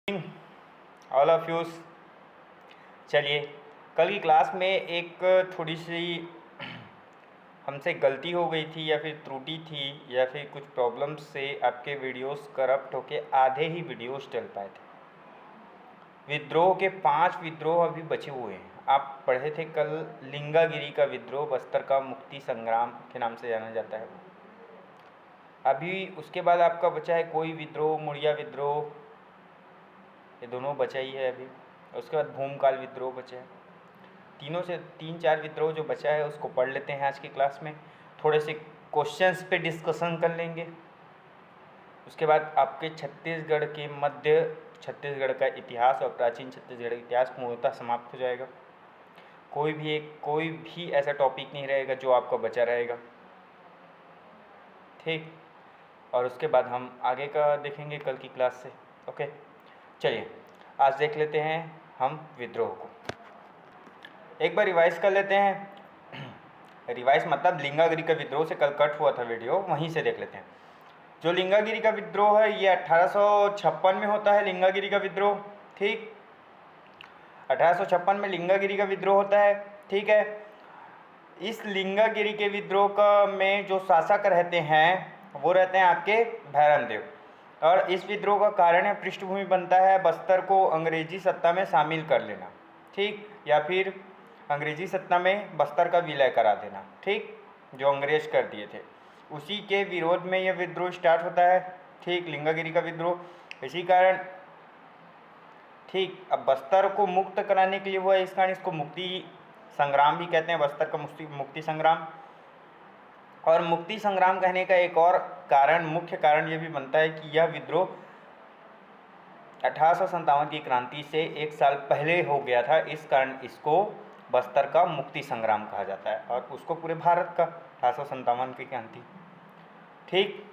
All of use. चलिए, कल की क्लास में एक थोड़ी सी हमसे गलती हो गई थी या फिर त्रुटि थी या फिर कुछ प्रॉब्लम्स से आपके वीडियोस करप्ट होके आधे ही वीडियोस चल पाए थे। विद्रोह के 5 विद्रोह अभी बचे हुए हैं। आप पढ़े थे कल लिंगागिरी का विद्रोह, बस्तर का मुक्ति संग्राम के नाम से जाना जाता है वो। अभी उसके बाद आपका बचा है कोई विद्रोह, मुड़िया विद्रोह, ये दोनों बचा ही है अभी। उसके बाद भूमकाल विद्रोह बचा है। तीनों से 3-4 विद्रोह जो बचा है उसको पढ़ लेते हैं आज की क्लास में। थोड़े से क्वेश्चंस पे डिस्कशन कर लेंगे। उसके बाद आपके छत्तीसगढ़ के मध्य छत्तीसगढ़ का इतिहास और प्राचीन छत्तीसगढ़ का इतिहास पूर्णतः समाप्त हो जाएगा। कोई भी ऐसा टॉपिक नहीं रहेगा जो आपका बचा रहेगा, ठीक। और उसके बाद हम आगे का देखेंगे कल की क्लास से। ओके, चलिए आज देख लेते हैं हम विद्रोह को। एक बार रिवाइज कर लेते हैं। रिवाइज मतलब लिंगागिरी का विद्रोह से कल कट हुआ था वीडियो, वहीं से देख लेते हैं। जो लिंगागिरी का विद्रोह है ये 1856 में होता है लिंगागिरी का विद्रोह, ठीक। 1856 में लिंगागिरी का विद्रोह होता है, ठीक है। इस लिंगागिरी के विद्रोह का में जो शासक रहते हैं वो रहते हैं आपके भैरम देव। और इस विद्रोह का कारण या पृष्ठभूमि बनता है बस्तर को अंग्रेजी सत्ता में शामिल कर लेना, ठीक, या फिर अंग्रेजी सत्ता में बस्तर का विलय करा देना, ठीक, जो अंग्रेज कर दिए थे। उसी के विरोध में यह विद्रोह स्टार्ट होता है, ठीक, लिंगागिरी का विद्रोह। इसी कारण, ठीक, अब बस्तर को मुक्त कराने के लिए हुआ, इस कारण इसको मुक्ति संग्राम भी कहते हैं, बस्तर का मुक्ति संग्राम। और मुक्ति संग्राम कहने का एक और कारण, मुख्य कारण ये भी बनता है कि यह विद्रोह 1857 की क्रांति से 1 साल पहले हो गया था, इस कारण इसको बस्तर का मुक्ति संग्राम कहा जाता है और उसको पूरे भारत का 1857 की क्रांति, ठीक।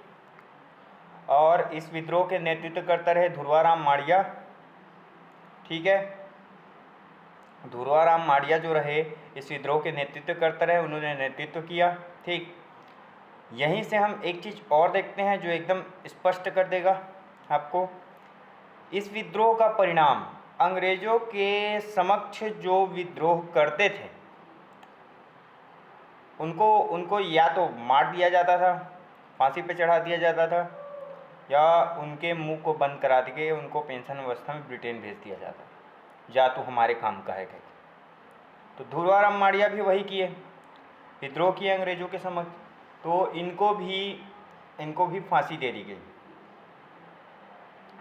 और इस विद्रोह के नेतृत्व करता रहे धुरवाराम माड़िया, ठीक है। धुरवाराम माड़िया जो रहे इस विद्रोह के नेतृत्व करता रहे, उन्होंने नेतृत्व किया, ठीक। यहीं से हम एक चीज़ और देखते हैं जो एकदम स्पष्ट कर देगा आपको। इस विद्रोह का परिणाम अंग्रेजों के समक्ष जो विद्रोह करते थे उनको या तो मार दिया जाता था, फांसी पे चढ़ा दिया जाता था, या उनके मुंह को बंद करा के उनको पेंशन अवस्था में ब्रिटेन भेज दिया जाता, या तो हमारे काम का है। तो धुरवाराम माड़िया भी वही किए, विद्रोह किए अंग्रेजों के समक्ष, तो इनको भी फांसी दे दी गई,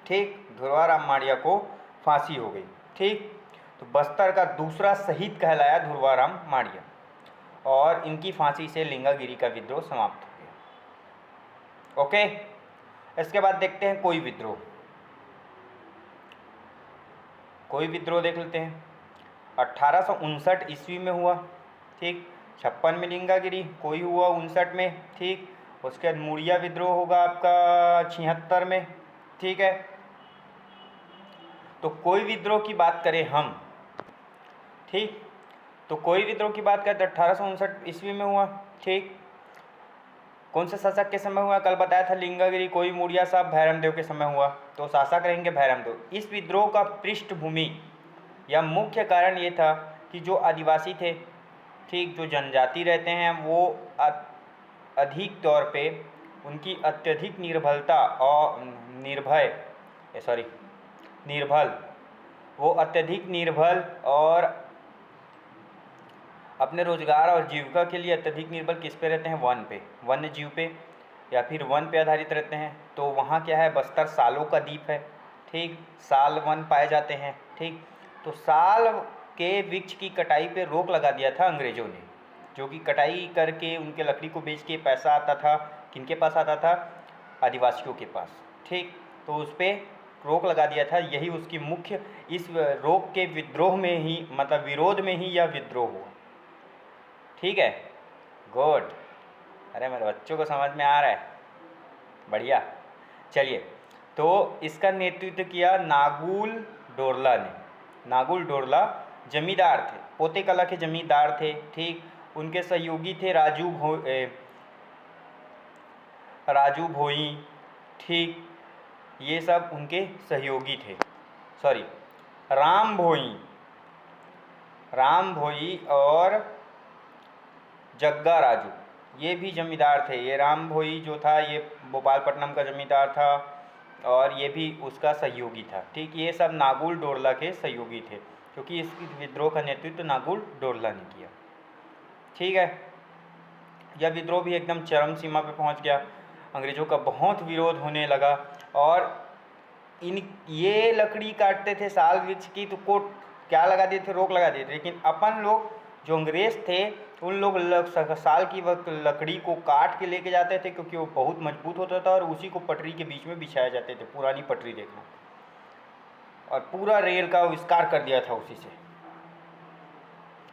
ठीक। धुरवाराम माड़िया को फांसी हो गई, ठीक। तो बस्तर का दूसरा शहीद कहलाया धुरवाराम माड़िया और इनकी फांसी से लिंगागिरी का विद्रोह समाप्त हो गया। ओके, इसके बाद देखते हैं कोई विद्रोह देख लेते हैं। 1859 ईस्वी में हुआ, ठीक। 56 में लिंगागिरी, कोई हुआ 59 में, ठीक। उसके बाद मुड़िया विद्रोह होगा आपका 76 में, ठीक है। तो कोई विद्रोह की बात करें हम, ठीक, तो कोई विद्रोह की बात करें तो 1859 ईस्वी में हुआ, ठीक। कौन से शासक के समय हुआ? कल बताया था लिंगागिरी, कोई मुड़िया साहब भैरम देव के समय हुआ, तो शासक रहेंगे भैरम देव। इस विद्रोह का पृष्ठभूमि या मुख्य कारण ये था कि जो आदिवासी थे, ठीक, जो जनजाति रहते हैं वो अधिक तौर पे उनकी अत्यधिक निर्भलता और वो अत्यधिक निर्भल और अपने रोजगार और जीविका के लिए अत्यधिक निर्भर किस पे रहते हैं? वन पे, वन्य जीव पे या फिर वन पे आधारित रहते हैं। तो वहाँ क्या है, बस्तर सालों का द्वीप है, ठीक, साल वन पाए जाते हैं, ठीक। तो साल के वृक्ष की कटाई पे रोक लगा दिया था अंग्रेजों ने, जो कि कटाई करके उनके लकड़ी को बेच के पैसा आता था, किनके पास आता था? आदिवासियों के पास, ठीक। तो उस पर रोक लगा दिया था, यही उसकी मुख्य, इस रोक के विद्रोह में ही, मतलब विरोध में ही यह विद्रोह हुआ, ठीक है। गुड, अरे मेरे बच्चों को समझ में आ रहा है, बढ़िया। चलिए, तो इसका नेतृत्व किया नागुल डोरला ने। नागुल डोरला जमींदार थे, पोते कला के जमींदार थे, ठीक। उनके सहयोगी थे राजू भोई, ठीक, ये सब उनके सहयोगी थे, सॉरी राम भोई और जग्गा राजू, ये भी जमींदार थे। ये राम भोई जो था ये भोपालपट्टनम का जमींदार था और ये भी उसका सहयोगी था। ठीक, ये सब नागुल डोरला के सहयोगी थे, क्योंकि इस विद्रोह का नेतृत्व नागुल डोरला ने किया। ठीक है, यह विद्रोह भी एकदम चरम सीमा पे पहुंच गया। अंग्रेज़ों का बहुत विरोध होने लगा और ये लकड़ी काटते थे साल वृक्ष की, तो कोट क्या लगा दिए थे, रोक लगा दिए थे। लेकिन अपन लोग जो अंग्रेज़ थे उन लोग साल की वक्त लकड़ी को काट के लेके जाते थे, क्योंकि वो बहुत मजबूत होता था और उसी को पटरी के बीच में बिछाए जाते थे। पुरानी पटरी देखना, और पूरा रेल का आविष्कार कर दिया था उसी से।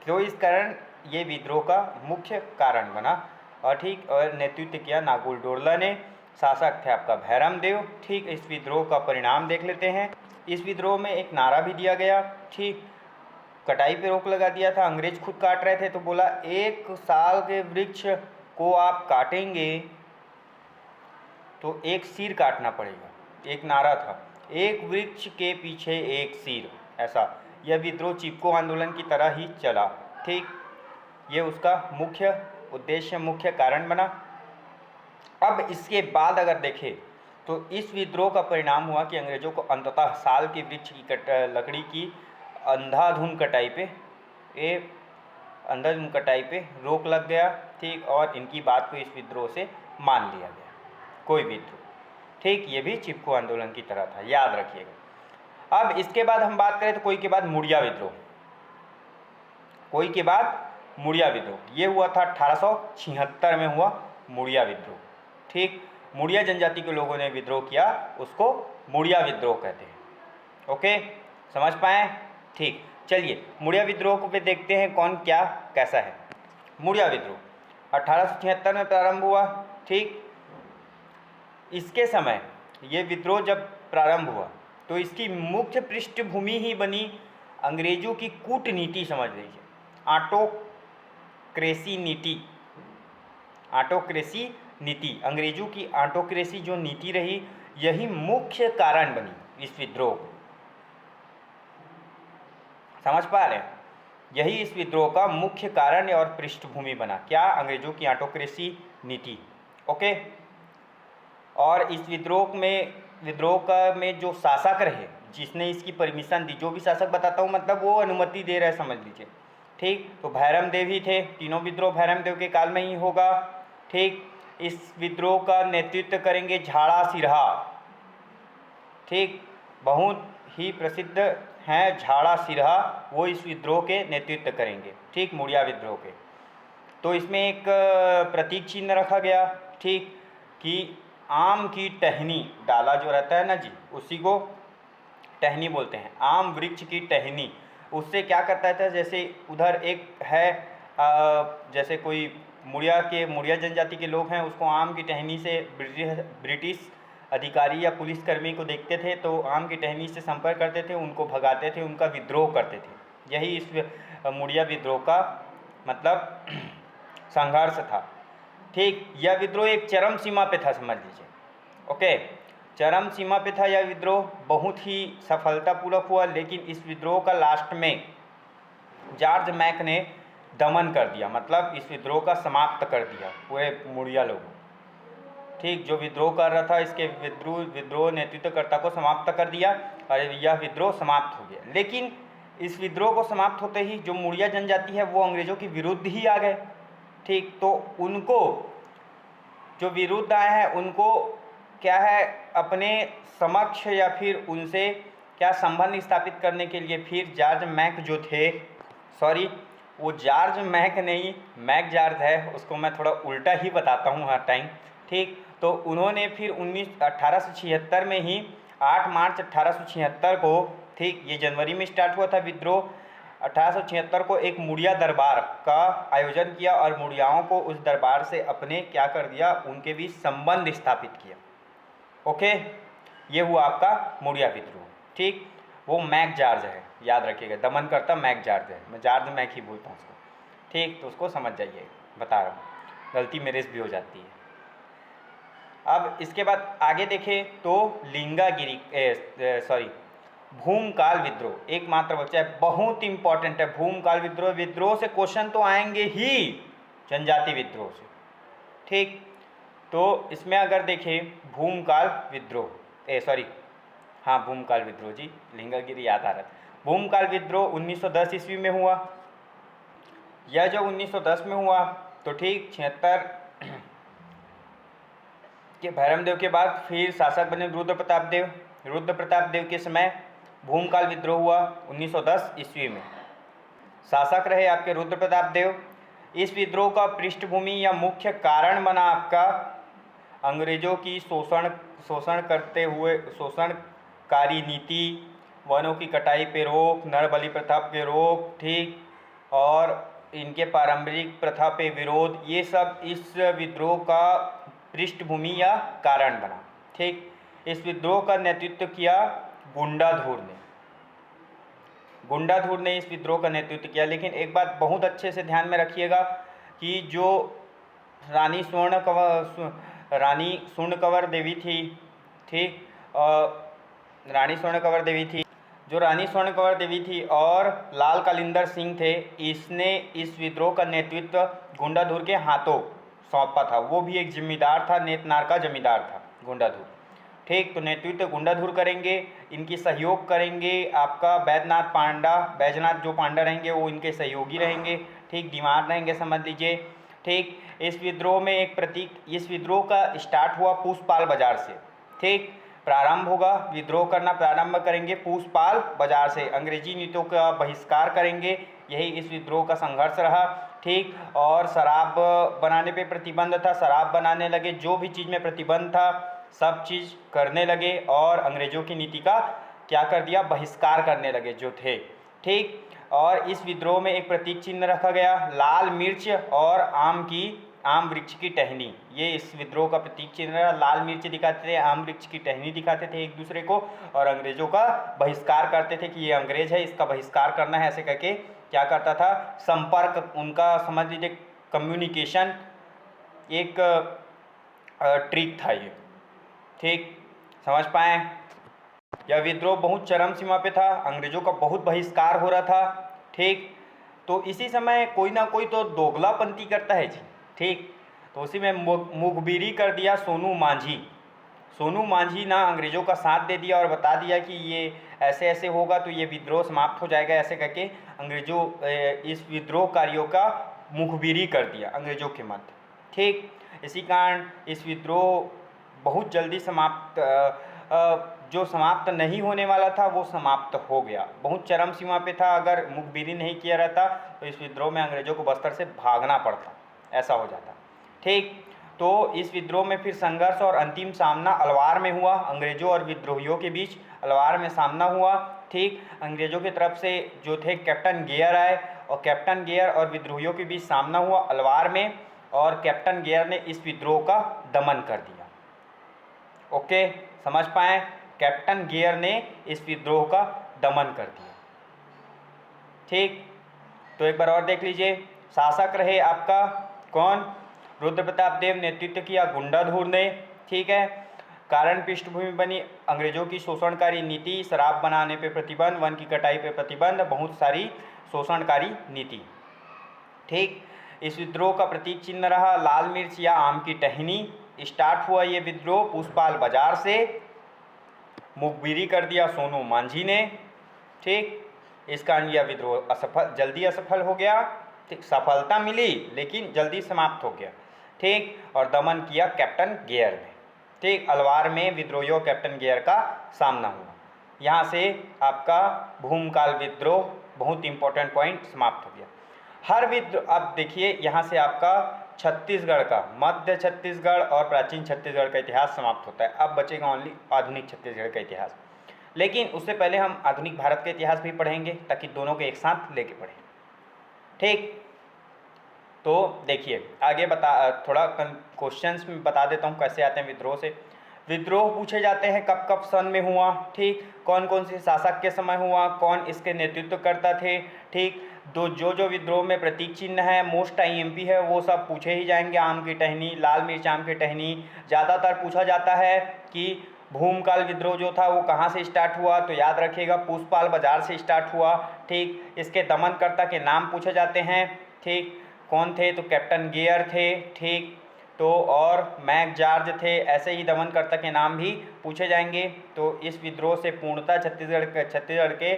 तो इस कारण ये विद्रोह का मुख्य कारण बना। और ठीक, और नेतृत्व किया नागुल डोरला ने। शासक थे आपका भैरम देव। ठीक, इस विद्रोह का परिणाम देख लेते हैं। इस विद्रोह में एक नारा भी दिया गया। ठीक, कटाई पे रोक लगा दिया था। अंग्रेज खुद काट रहे थे तो बोला 1 साल के वृक्ष को आप काटेंगे तो 1 सिर काटना पड़ेगा। एक नारा था, 1 वृक्ष के पीछे 1 सिर, ऐसा। यह विद्रोह चिपको आंदोलन की तरह ही चला। ठीक, ये उसका मुख्य उद्देश्य, मुख्य कारण बना। अब इसके बाद अगर देखें तो इस विद्रोह का परिणाम हुआ कि अंग्रेज़ों को अंततः साल के वृक्ष की लकड़ी की अंधाधुंध कटाई पे रोक लग गया। ठीक, और इनकी बात को इस विद्रोह से मान लिया गया, कोई विद्रोह। ठीक, ये भी चिपको आंदोलन की तरह था, याद रखिएगा। अब इसके बाद हम बात करें तो कोई के बाद मुड़िया विद्रोह। कोई के बाद मुड़िया विद्रोह, ये हुआ था 1876 में हुआ मुड़िया विद्रोह। ठीक, मुड़िया जनजाति के लोगों ने विद्रोह किया, उसको मुड़िया विद्रोह कहते हैं। ओके, समझ पाए? ठीक, चलिए मुड़िया विद्रोह को पे देखते हैं कौन क्या कैसा है। मुड़िया विद्रोह 1876 में प्रारंभ हुआ। ठीक, इसके समय ये विद्रोह जब प्रारंभ हुआ तो इसकी मुख्य पृष्ठभूमि ही बनी अंग्रेजों की कूटनीति, समझ लीजिए, ऑटोक्रेसी नीति। अंग्रेजों की ऑटोक्रेसी जो नीति रही, यही मुख्य कारण बनी इस विद्रोह को। समझ पा रहे हैं? यही इस विद्रोह का मुख्य कारण और पृष्ठभूमि बना। क्या? अंग्रेजों की ऑटोक्रेसी नीति। ओके, और इस विद्रोह में जो शासक रहे, जिसने इसकी परमिशन दी, जो भी शासक बताता हूँ मतलब वो अनुमति दे रहे, समझ लीजिए। ठीक, तो भैरम देव ही थे। तीनों विद्रोह भैरम देव के काल में ही होगा। ठीक, इस विद्रोह का नेतृत्व करेंगे झाड़ा सिरहा। ठीक, बहुत ही प्रसिद्ध हैं झाड़ा सिरहा, वो इस विद्रोह के नेतृत्व करेंगे। ठीक, मुड़िया विद्रोह के। तो इसमें एक प्रतीक चिन्ह रखा गया। ठीक, कि आम की टहनी, डाला जो रहता है ना जी, उसी को टहनी बोलते हैं। आम वृक्ष की टहनी, उससे क्या करता था, जैसे उधर एक है जैसे कोई मुड़िया जनजाति के लोग हैं, उसको आम की टहनी से ब्रिटिश अधिकारी या पुलिसकर्मी को देखते थे तो आम की टहनी से संपर्क करते थे, उनको भगाते थे, उनका विद्रोह करते थे। यही इस मुड़िया विद्रोह का मतलब संघर्ष था। ठीक, यह विद्रोह एक चरम सीमा पे था, समझ लीजिए। ओके, चरम सीमा पे था यह विद्रोह, बहुत ही सफलतापूर्वक हुआ। लेकिन इस विद्रोह का लास्ट में जॉर्ज मैक ने दमन कर दिया, मतलब इस विद्रोह का समाप्त कर दिया पूरे मुड़िया लोगों। ठीक, जो विद्रोह कर रहा था इसके विद्रोह नेतृत्वकर्ता को समाप्त कर दिया और यह विद्रोह समाप्त हो गया। लेकिन इस विद्रोह को समाप्त होते ही जो मुड़िया जनजाति है वो अंग्रेज़ों के विरुद्ध ही आ गए। ठीक, तो उनको जो विरुद्ध आए हैं उनको क्या है, अपने समक्ष या फिर उनसे क्या संबंध स्थापित करने के लिए फिर जॉर्ज मैक जो थे, सॉरी वो जॉर्ज मैक नहीं, मैक जॉर्ज है, उसको मैं थोड़ा उल्टा ही बताता हूँ हर टाइम। ठीक, तो उन्होंने फिर 1876 में ही 8 मार्च 1876 को, ठीक, ये जनवरी में स्टार्ट हुआ था विद्रोह, 1876 को एक मुड़िया दरबार का आयोजन किया और मुड़ियाओं को उस दरबार से अपने क्या कर दिया, उनके बीच संबंध स्थापित किया। ओके, ये हुआ आपका मुड़िया विद्रोह। ठीक, वो मैक जॉर्ज है, याद रखिएगा, दमन करता मैक जॉर्ज है, मैं जॉर्ज मैक ही बोलता हूँ उसको। ठीक, तो उसको समझ जाइए, बता रहा हूँ, गलती मेरे से भी हो जाती है। अब इसके बाद आगे देखें तो भूमकाल विद्रोह एकमात्र बच्चा है, बहुत इंपॉर्टेंट है भूमकाल विद्रोह। विद्रोह से क्वेश्चन तो आएंगे ही, जनजाति विद्रोह से, ठीक। तो इसमें अगर देखें भूमकाल विद्रोह, हाँ भूमकाल विद्रोह जी, लिंगागिरी याद आ रहा था। भूमकाल विद्रोह 1910 ईस्वी में हुआ। यह जब 1910 में हुआ तो ठीक 76 के भैरमदेव के बाद फिर शासक बने रुद्र प्रताप देव। रुद्र प्रताप देव के समय भूमकाल विद्रोह हुआ 1910 ईस्वी में। शासक रहे आपके रुद्र प्रताप देव। इस विद्रोह का पृष्ठभूमि या मुख्य कारण बना आपका अंग्रेजों की शोषणकारी नीति, वनों की कटाई पे रोक, नर बलि प्रथा पे रोक, ठीक, और इनके पारंपरिक प्रथा पे विरोध, ये सब इस विद्रोह का पृष्ठभूमि या कारण बना, ठीक। इस विद्रोह का नेतृत्व किया गुंडाधुर ने इस विद्रोह का नेतृत्व किया। लेकिन एक बात बहुत अच्छे से ध्यान में रखिएगा कि जो रानी स्वर्णकवर देवी थी, ठीक, रानी स्वर्णकवर देवी थी और लाल कालिंदर सिंह थे, इसने इस विद्रोह का नेतृत्व गुंडाधुर के हाथों सौंपा था। वो भी एक जिम्मेदार था, नेतनार का जमींदार था गुंडाधुर, ठीक। तो नेतृत्व गुंडाधुर करेंगे, इनकी सहयोग करेंगे आपका बैजनाथ जो पांडा रहेंगे वो इनके सहयोगी रहेंगे, ठीक, दीवान रहेंगे, समझ लीजिए, ठीक। इस विद्रोह में इस विद्रोह का स्टार्ट हुआ पूसपाल बाजार से, ठीक। प्रारंभ होगा, विद्रोह करना प्रारंभ करेंगे पूसपाल बाजार से, अंग्रेजी नीतियों का बहिष्कार करेंगे, यही इस विद्रोह का संघर्ष रहा, ठीक। और शराब बनाने पे प्रतिबंध था, शराब बनाने लगे, जो भी चीज़ में प्रतिबंध था सब चीज़ करने लगे और अंग्रेजों की नीति का क्या कर दिया, बहिष्कार करने लगे जो थे, ठीक। और इस विद्रोह में एक प्रतीक चिन्ह रखा गया, लाल मिर्च और आम वृक्ष की टहनी, ये इस विद्रोह का प्रतीक चिन्ह रहा। लाल मिर्च दिखाते थे, आम वृक्ष की टहनी दिखाते थे एक दूसरे को, और अंग्रेजों का बहिष्कार करते थे कि ये अंग्रेज है, इसका बहिष्कार करना है, ऐसे करके क्या करता था, संपर्क उनका, समझ लीजिए कम्युनिकेशन एक ट्रिक था ये, ठीक, समझ पाए। यह विद्रोह बहुत चरम सीमा पे था, अंग्रेजों का बहुत बहिष्कार हो रहा था, ठीक। तो इसी समय कोई ना कोई तो दोगलापंती करता है जी, ठीक। तो उसी में मुखबिरी कर दिया सोनू मांझी ना अंग्रेजों का साथ दे दिया और बता दिया कि ये ऐसे ऐसे होगा तो ये विद्रोह समाप्त हो जाएगा, ऐसे करके अंग्रेजों इस विद्रोहकारियों का मुखबिरी कर दिया अंग्रेजों के मध्य, ठीक। इसी कारण इस विद्रोह बहुत जल्दी जो समाप्त नहीं होने वाला था वो समाप्त हो गया, बहुत चरम सीमा पे था। अगर मुखबिरी नहीं किया रहता तो इस विद्रोह में अंग्रेजों को बस्तर से भागना पड़ता, ऐसा हो जाता, ठीक। तो इस विद्रोह में फिर संघर्ष और अंतिम सामना अलवार में हुआ, अंग्रेजों और विद्रोहियों के बीच अलवार में सामना हुआ, ठीक। अंग्रेजों की तरफ से जो थे कैप्टन गेयर आए और कैप्टन गेयर और विद्रोहियों के बीच सामना हुआ अलवार में, और कैप्टन गेयर ने इस विद्रोह का दमन कर दिया। ओके, समझ पाए, कैप्टन गेयर ने इस विद्रोह का दमन कर दिया, ठीक। तो एक बार और देख लीजिए, शासक रहे आपका कौन, रुद्र प्रताप देव, नेतृत्व किया गुंडाधुर ने, ठीक है। कारण पृष्ठभूमि बनी अंग्रेजों की शोषणकारी नीति, शराब बनाने पे प्रतिबंध, वन की कटाई पे प्रतिबंध, बहुत सारी शोषणकारी नीति, ठीक। इस विद्रोह का प्रतीक चिन्ह रहा लाल मिर्च या आम की टहनी। स्टार्ट हुआ ये विद्रोह पूसपाल बाजार से, मुखबिरी कर दिया सोनू मांझी ने, ठीक। इस कारण यह विद्रोह जल्दी असफल हो गया, ठीक, सफलता मिली लेकिन जल्दी समाप्त हो गया, ठीक। और दमन किया कैप्टन गेयर ने, ठीक। अलवार में विद्रोहियों कैप्टन गेयर का सामना हुआ। यहाँ से आपका भूमकाल विद्रोह, बहुत इंपॉर्टेंट पॉइंट, समाप्त हो गया। हर विद्रोह, अब देखिए यहाँ से आपका छत्तीसगढ़ का, मध्य छत्तीसगढ़ और प्राचीन छत्तीसगढ़ का इतिहास समाप्त होता है। अब बचेगा ओनली आधुनिक छत्तीसगढ़ का इतिहास, लेकिन उससे पहले हम आधुनिक भारत का इतिहास भी पढ़ेंगे ताकि दोनों को एक साथ लेके पढ़ें, ठीक। तो देखिए आगे थोड़ा क्वेश्चंस में बता देता हूँ कैसे आते हैं विद्रोह से। विद्रोह पूछे जाते हैं कब कब सन में हुआ, ठीक, कौन कौन से शासक के समय हुआ, कौन इसके नेतृत्व करता थे, ठीक। जो विद्रोह में प्रतीक चिन्ह है, मोस्ट आईएमपी है, वो सब पूछे ही जाएंगे। आम की टहनी, लाल मिर्च आम की टहनी, ज़्यादातर पूछा जाता है कि भूमकाल विद्रोह जो था वो कहाँ से स्टार्ट हुआ, तो याद रखिएगा पूसपाल बाजार से स्टार्ट हुआ। ठीक, इसके दमनकर्ता के नाम पूछे जाते हैं। ठीक, कौन थे, तो कैप्टन गेयर थे। ठीक, तो और मैक जॉर्ज थे। ऐसे ही दमनकर्ता के नाम भी पूछे जाएंगे। तो इस विद्रोह से पूर्णतः छत्तीसगढ़ के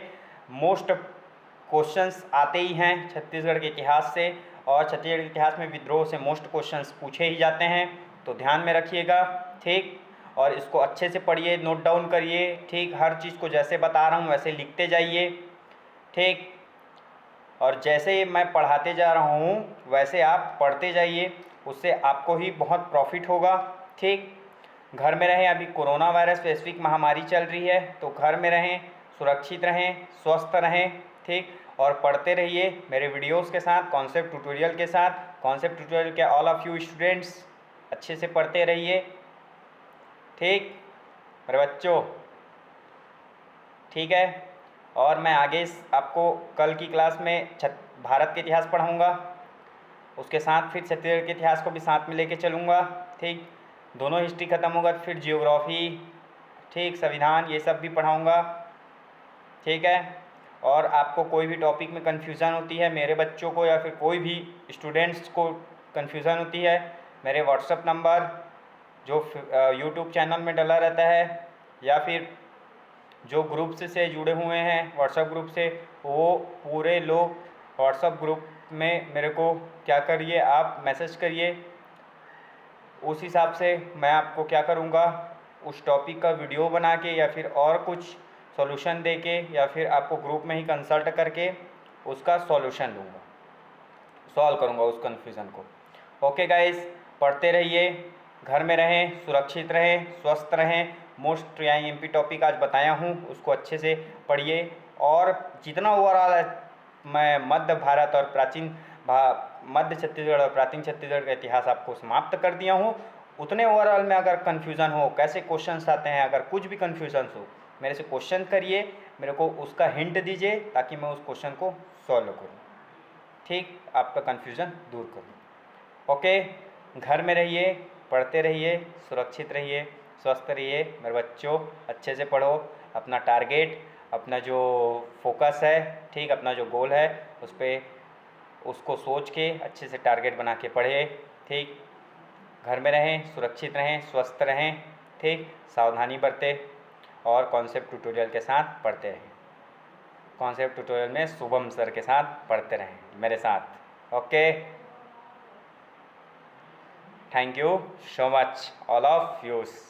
मोस्ट क्वेश्चंस आते ही हैं छत्तीसगढ़ के इतिहास से, और छत्तीसगढ़ के इतिहास में विद्रोह से मोस्ट क्वेश्चंस पूछे ही जाते हैं, तो ध्यान में रखिएगा। ठीक, और इसको अच्छे से पढ़िए, नोट डाउन करिए। ठीक, हर चीज़ को जैसे बता रहा हूँ वैसे लिखते जाइए। ठीक, और जैसे मैं पढ़ाते जा रहा हूँ वैसे आप पढ़ते जाइए, उससे आपको ही बहुत प्रॉफिट होगा। ठीक, घर में रहें, अभी कोरोना वायरस वैश्विक महामारी चल रही है, तो घर में रहें, सुरक्षित रहें, स्वस्थ रहें। ठीक, और पढ़ते रहिए मेरे वीडियोस के साथ, कॉन्सेप्ट ट्यूटोरियल के साथ। कॉन्सेप्ट ट्यूटोरियल के ऑल ऑफ यू स्टूडेंट्स अच्छे से पढ़ते रहिए। ठीक मेरे बच्चों, ठीक है। और मैं आगे आपको कल की क्लास में भारत के इतिहास पढ़ाऊँगा, उसके साथ फिर छत्तीसगढ़ के इतिहास को भी साथ में लेके चलूँगा। ठीक, दोनों हिस्ट्री ख़त्म होगा, फिर जियोग्राफी, ठीक, संविधान, ये सब भी पढ़ाऊँगा। ठीक है, और आपको कोई भी टॉपिक में कन्फ्यूज़न होती है, मेरे बच्चों को या फिर कोई भी स्टूडेंट्स को कन्फ्यूज़न होती है, मेरे व्हाट्सअप नंबर जो यूट्यूब चैनल में डला रहता है, या फिर जो ग्रुप से जुड़े हुए हैं व्हाट्सअप ग्रुप से, वो पूरे लोग व्हाट्सअप ग्रुप में मेरे को क्या करिए, आप मैसेज करिए। उस हिसाब से मैं आपको क्या करूँगा, उस टॉपिक का वीडियो बना के या फिर और कुछ सॉल्यूशन दे के, या फिर आपको ग्रुप में ही कंसल्ट करके उसका सॉल्यूशन दूंगा, सॉल्व करूँगा उस कन्फ्यूज़न को। ओके गाइस, पढ़ते रहिए, घर में रहें, सुरक्षित रहें, स्वस्थ रहें। मोस्ट एमपी टॉपिक आज बताया हूँ, उसको अच्छे से पढ़िए। और जितना ओवरऑल मैं मध्य भारत और मध्य छत्तीसगढ़ और प्राचीन छत्तीसगढ़ का इतिहास आपको समाप्त कर दिया हूँ, उतने ओवरऑल में अगर कन्फ्यूज़न हो, कैसे क्वेश्चंस आते हैं, अगर कुछ भी कन्फ्यूज़न हो, मेरे से क्वेश्चन करिए, मेरे को उसका हिंट दीजिए ताकि मैं उस क्वेश्चन को सॉल्व करूँ। ठीक, आपका कन्फ्यूज़न दूर करूँ। ओके, घर में रहिए, पढ़ते रहिए, सुरक्षित रहिए, स्वस्थ रहिए। मेरे बच्चों, अच्छे से पढ़ो, अपना टारगेट, अपना जो फोकस है, ठीक, अपना जो गोल है उस पर, उसको सोच के अच्छे से टारगेट बना के पढ़े। ठीक, घर में रहें, सुरक्षित रहें, स्वस्थ रहें। ठीक, सावधानी बरतें, और कॉन्सेप्ट ट्यूटोरियल के साथ पढ़ते रहें। कॉन्सेप्ट ट्यूटोरियल में शुभम सर के साथ पढ़ते रहें मेरे साथ। Okay, thank you so much all of use.